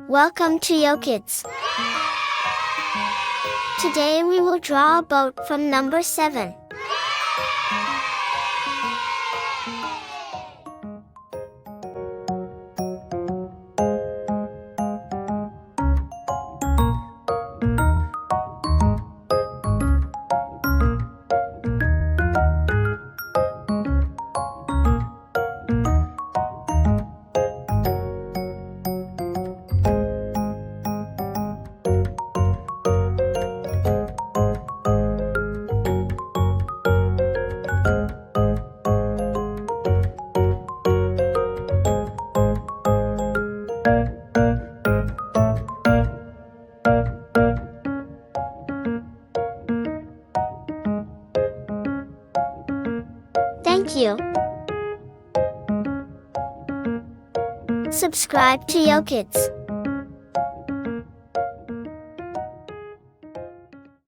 Welcome to YoKidz. Today we will draw a boat from number 7. Thank you. Subscribe to YoKidz.